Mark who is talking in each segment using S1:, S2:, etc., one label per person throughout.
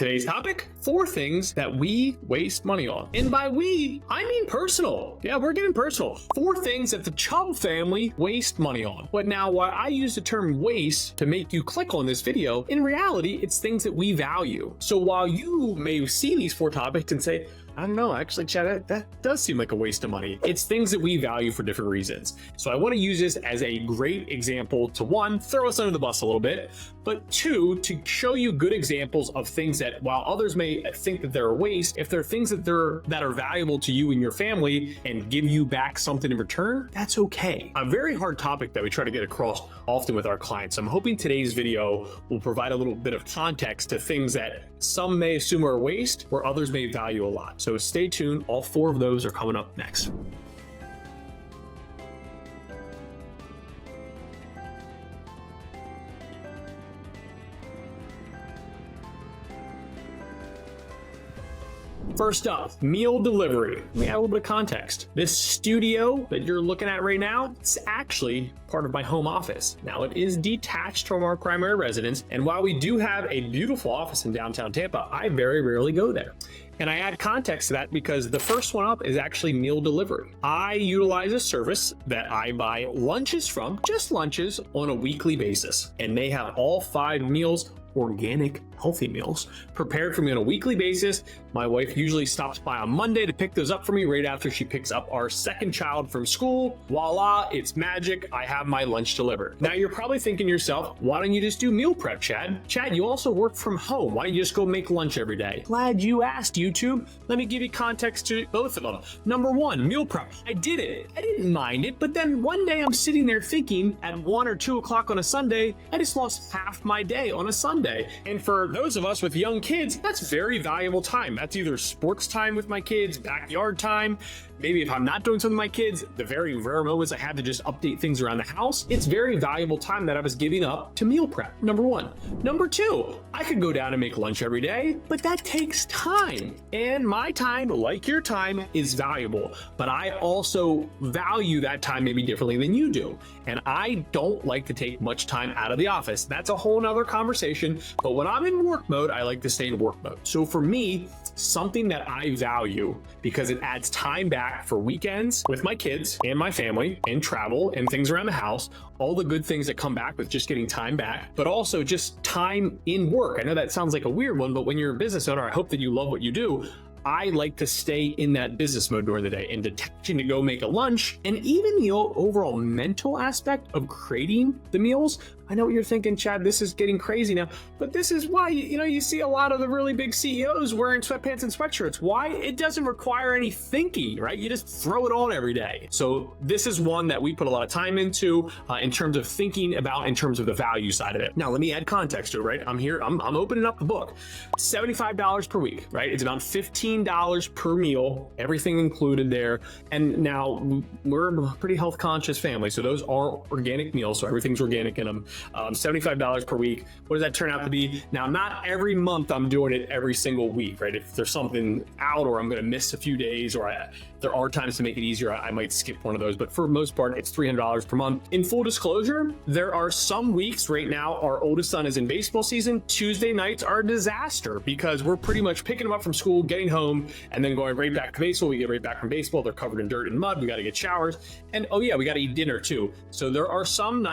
S1: Today's topic, 4 things that we waste money on. And by we, I mean personal. Yeah, we're getting personal. 4 things that the Chubb family waste money on. But now, while I use the term waste to make you click on this video, in reality, it's things that we value. So while you may see these 4 topics and say, I don't know, actually, Chad, that does seem like a waste of money. It's things that we value for different reasons. So I want to use this as a great example to 1, throw us under the bus a little bit, but 2, to show you good examples of things that while others may think that they're a waste, if they're things that are valuable to you and your family and give you back something in return, that's okay. A very hard topic that we try to get across often with our clients. I'm hoping today's video will provide a little bit of context to things that some may assume are a waste, where others may value a lot. So stay tuned, all 4 of those are coming up next. First up, meal delivery. Let me add a little bit of context. This studio that you're looking at right now, it's actually part of my home office. Now, it is detached from our primary residence, and while we do have a beautiful office in downtown Tampa, I very rarely go there. And I add context to that because the first one up is actually meal delivery. I utilize a service that I buy lunches from, just lunches, on a weekly basis. And they have all 5 meals, organic, healthy meals, prepared for me on a weekly basis. My wife usually stops by on Monday to pick those up for me right after she picks up our second child from school. Voila, it's magic. I have my lunch delivered. Now you're probably thinking to yourself, why don't you just do meal prep, Chad? Chad, you also work from home. Why don't you just go make lunch every day? Glad you asked, YouTube. Let me give you context to both of them. Number 1, meal prep. I did it. I didn't mind it, but then one day I'm sitting there thinking at 1 or 2 o'clock on a Sunday, I just lost half my day on a Sunday. And for those of us with young kids, that's very valuable time. That's either sports time with my kids, backyard time. Maybe if I'm not doing something with my kids, the very rare moments I had to just update things around the house, it's very valuable time that I was giving up to meal prep, number 1. Number 2, I could go down and make lunch every day, but that takes time. And my time, like your time, is valuable. But I also value that time maybe differently than you do. And I don't like to take much time out of the office. That's a whole nother conversation. But when I'm in work mode, I like to stay in work mode. So for me, something that I value because it adds time back for weekends with my kids and my family and travel and things around the house, all the good things that come back with just getting time back, but also just time in work. I know that sounds like a weird one, but when you're a business owner, I hope that you love what you do. I like to stay in that business mode during the day and detaching to go make a lunch, and even the overall mental aspect of creating the meals. I know what you're thinking, Chad, this is getting crazy now, but this is why, you see a lot of the really big CEOs wearing sweatpants and sweatshirts. Why? It doesn't require any thinking, right? You just throw it on every day. So this is one that we put a lot of time into in terms of thinking about, in terms of the value side of it. Now, let me add context to it, right? I'm here, I'm opening up the book. $75 per week, right? It's about $15 per meal, everything included there. And now we're a pretty health conscious family, so those are organic meals, so everything's organic in them. $75 per week. What does that turn out to be? Now, not every month I'm doing it every single week, right? If there's something out or I'm going to miss a few days, or there are times to make it easier, I might skip one of those. But for the most part, it's $300 per month. In full disclosure, there are some weeks right now, our oldest son is in baseball season. Tuesday nights are a disaster because we're pretty much picking him up from school, getting home, and then going right back to baseball. We get right back from baseball. They're covered in dirt and mud. We got to get showers. And oh yeah, we got to eat dinner too. So there are some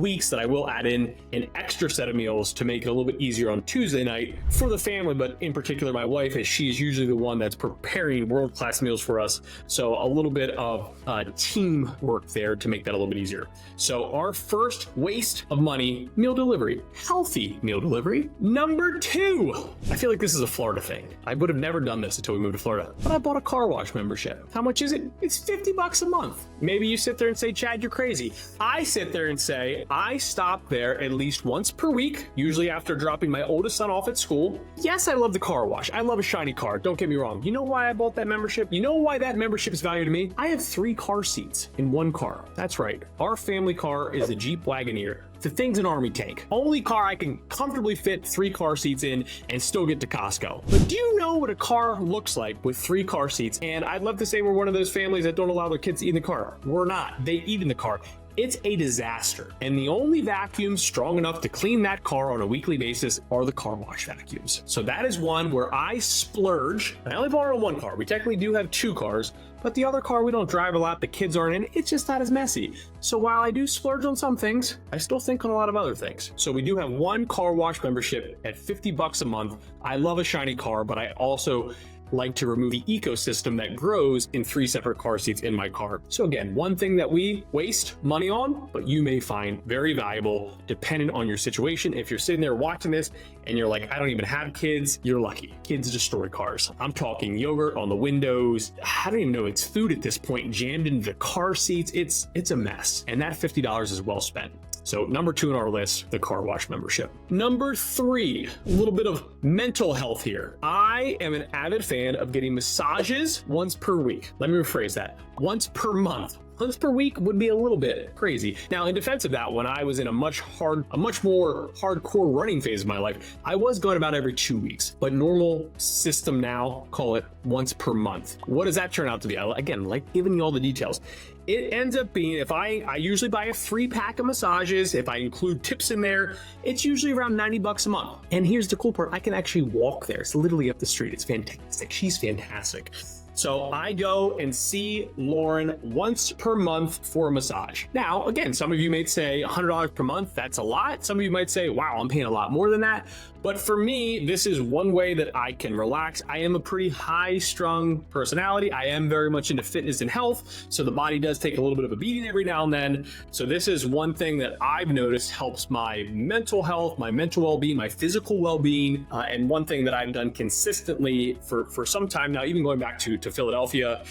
S1: weeks that I will add in an extra set of meals to make it a little bit easier on Tuesday night for the family, but in particular my wife, as she's usually the one that's preparing world-class meals for us. So a little bit of team work there to make that a little bit easier. So our first waste of money, meal delivery, healthy meal delivery. Number 2, I feel like this is a Florida thing. I would have never done this until we moved to Florida, but I bought a car wash membership. How much is it? It's $50 a month. Maybe you sit there and say, Chad, you're crazy. I sit there and say, I stop there at least once per week, usually after dropping my oldest son off at school. Yes, I love the car wash. I love a shiny car. Don't get me wrong. You know why I bought that membership? You know why that membership is valuable to me? I have 3 car seats in one car. That's right. Our family car is a Jeep Wagoneer. The thing's an army tank. Only car I can comfortably fit 3 car seats in and still get to Costco. But do you know what a car looks like with 3 car seats? And I'd love to say we're one of those families that don't allow their kids to eat in the car. We're not. They eat in the car. it's a disaster. And the only vacuums strong enough to clean that car on a weekly basis are the car wash vacuums. So that is one where I splurge. I only borrow one car. We technically do have two cars, but the other car we don't drive a lot, the kids aren't in, it's just not as messy. So while I do splurge on some things, I still think on a lot of other things. So we do have one car wash membership at $50 a month. I love a shiny car, but I also like to remove the ecosystem that grows in 3 separate car seats in my car. So again, one thing that we waste money on, but you may find very valuable depending on your situation. If you're sitting there watching this and you're like, I don't even have kids, you're lucky. Kids destroy cars. I'm talking yogurt on the windows. I don't even know it's food at this point, jammed into the car seats. It's a mess. And that $50 is well spent. So number 2 on our list, the car wash membership. Number 3, a little bit of mental health here. I am an avid fan of getting massages once per week. Let me rephrase that. Once per month. Once per week would be a little bit crazy. Now, in defense of that, when I was in a much more hardcore running phase of my life, I was going about every 2 weeks. But normal system now, call it once per month. What does that turn out to be? Again, like giving you all the details. It ends up being, if I usually buy a 3-pack of massages, if I include tips in there, it's usually around $90 a month. And here's the cool part, I can actually walk there. It's literally up the street. It's fantastic. She's fantastic. So I go and see Lauren once per month for a massage. Now, again, some of you may say $100 per month, that's a lot. Some of you might say, wow, I'm paying a lot more than that. But for me, this is one way that I can relax. I am a pretty high-strung personality. I am very much into fitness and health, so the body does take a little bit of a beating every now and then. So this is one thing that I've noticed helps my mental health, my mental well-being, my physical well-being, and one thing that I've done consistently for some time now, even going back to Philadelphia.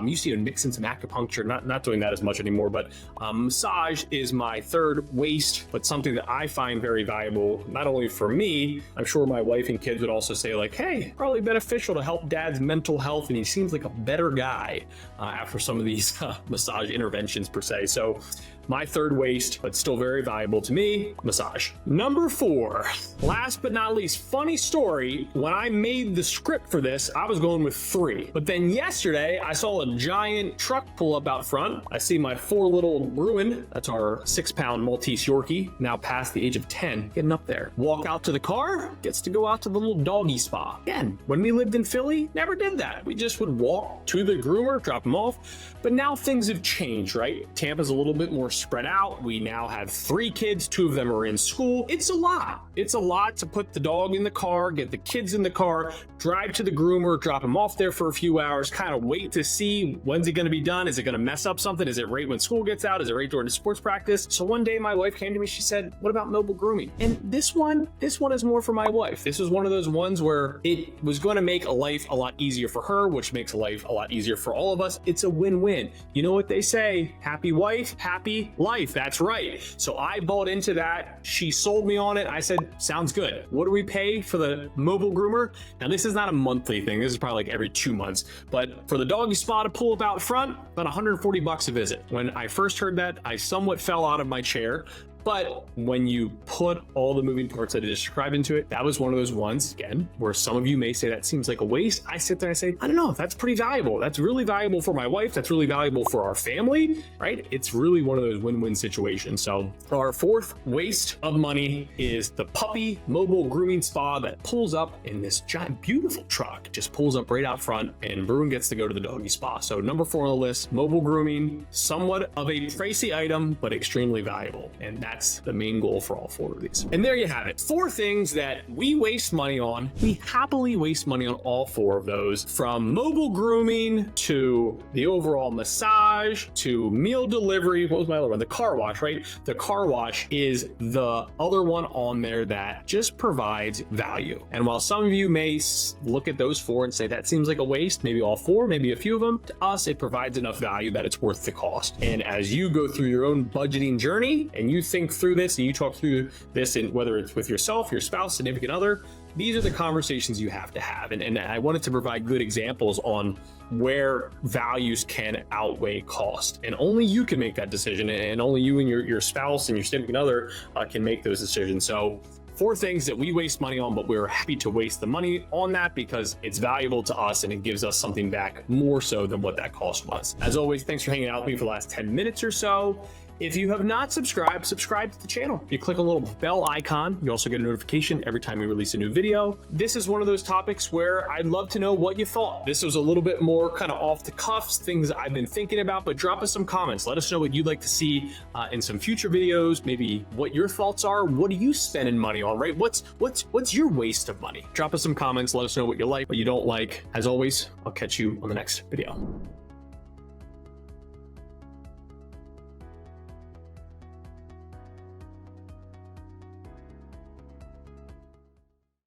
S1: Used to even mix in some acupuncture, not doing that as much anymore, but massage is my third waste, but something that I find very valuable, not only for me. I'm sure my wife and kids would also say like, hey, probably beneficial to help dad's mental health, and he seems like a better guy after some of these massage interventions per se. So my third waste, but still very valuable to me, massage. Number 4, last but not least, funny story. When I made the script for this, I was going with 3. But then yesterday, I saw a giant truck pull up out front. I see my 4 little Bruin, that's our 6-pound Maltese Yorkie, now past the age of 10, getting up there. Walk out to the car, gets to go out to the little doggy spa. Again, when we lived in Philly, never did that. We just would walk to the groomer, drop him off. But now things have changed, right? Tampa's a little bit more spread out. We now have 3 kids, 2 of them are in school. It's a lot. It's a lot to put the dog in the car, get the kids in the car, drive to the groomer, drop him off there for a few hours, kind of wait to see when's it going to be done. Is it going to mess up something? Is it right when school gets out? Is it right during the sports practice? So one day my wife came to me, she said, what about mobile grooming? And this one is more for my wife. This was one of those ones where it was going to make life a lot easier for her, which makes life a lot easier for all of us. It's a win-win. You know what they say, happy wife, happy life. That's right. So I bought into that. She sold me on it. I said, sounds good. What do we pay for the mobile groomer? Now, this is not a monthly thing. This is probably like every 2 months. But for the doggy spa to pull up out front, about $140 a visit. When I first heard that, I somewhat fell out of my chair. But when you put all the moving parts that I described into it, that was one of those ones, again, where some of you may say that seems like a waste. I sit there and I say, I don't know, that's pretty valuable. That's really valuable for my wife. That's really valuable for our family, right? It's really one of those win-win situations. So our 4th waste of money is the puppy mobile grooming spa that pulls up in this giant, beautiful truck, just pulls up right out front, and Bruin gets to go to the doggy spa. So number 4 on the list, mobile grooming, somewhat of a pricey item, but extremely valuable. And that's the main goal for all 4 of these. And there you have it. 4 things that we waste money on. We happily waste money on all 4 of those, from mobile grooming to the overall massage to meal delivery. What was my other one? The car wash, right? The car wash is the other one on there that just provides value. And while some of you may look at those 4 and say that seems like a waste, maybe all 4, maybe a few of them, to us, it provides enough value that it's worth the cost. And as you go through your own budgeting journey and you think through this and you talk through this, and whether it's with yourself, your spouse, significant other, these are the conversations you have to have. And I wanted to provide good examples on where values can outweigh cost. And only you can make that decision, and only you and your spouse and your significant other can make those decisions. So 4 things that we waste money on, but we're happy to waste the money on that because it's valuable to us and it gives us something back more so than what that cost was. As always, thanks for hanging out with me for the last 10 minutes or so. If you have not subscribed, subscribe to the channel. You click a little bell icon. You also get a notification every time we release a new video. This is one of those topics where I'd love to know what you thought. This was a little bit more kind of off the cuffs, things I've been thinking about, but drop us some comments. Let us know what you'd like to see in some future videos, maybe what your thoughts are. What are you spending money on, right? What's your waste of money? Drop us some comments. Let us know what you like, what you don't like. As always, I'll catch you on the next video.